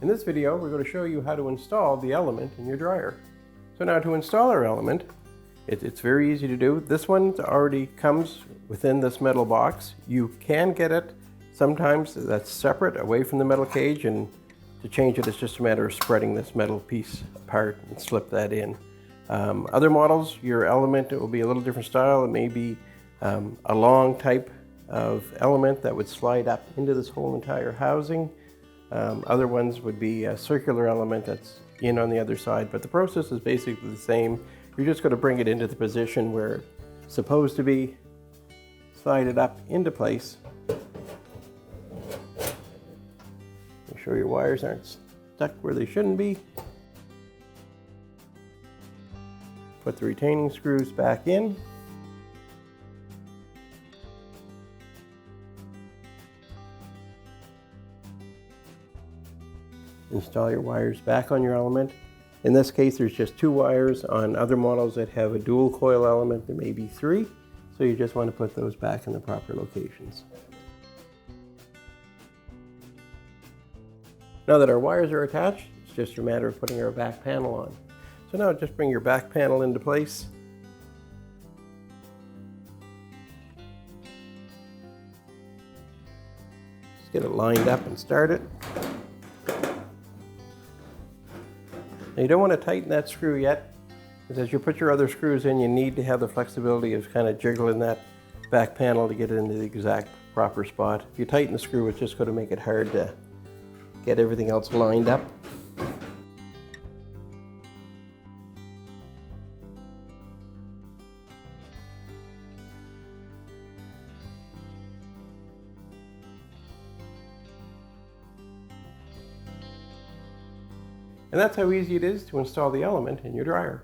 In this video, we're going to show you how to install the element in your dryer. So now to install our element, it's very easy to do. This one already comes within this metal box. You can get it sometimes that's separate away from the metal cage, and to change it, it's just a matter of spreading this metal piece apart and slip that in. Other models, your element, it will be a little different style. It may be a long type of element that would slide up into this whole entire housing. Other ones would be a circular element that's in on the other side, but the process is basically the same. You're just going to bring it into the position where it's supposed to be, slide it up into place. Make sure your wires aren't stuck where they shouldn't be. Put the retaining screws back in. Install your wires back on your element. In this case, there's just 2 wires. On other models that have a dual coil element, there may be 3. So you just want to put those back in the proper locations. Now that our wires are attached, it's just a matter of putting our back panel on. So now just bring your back panel into place. Just get it lined up and start it. Now you don't want to tighten that screw yet, because as you put your other screws in, you need to have the flexibility of kind of jiggling that back panel to get it into the exact proper spot. If you tighten the screw, it's just going to make it hard to get everything else lined up. And that's how easy it is to install the element in your dryer.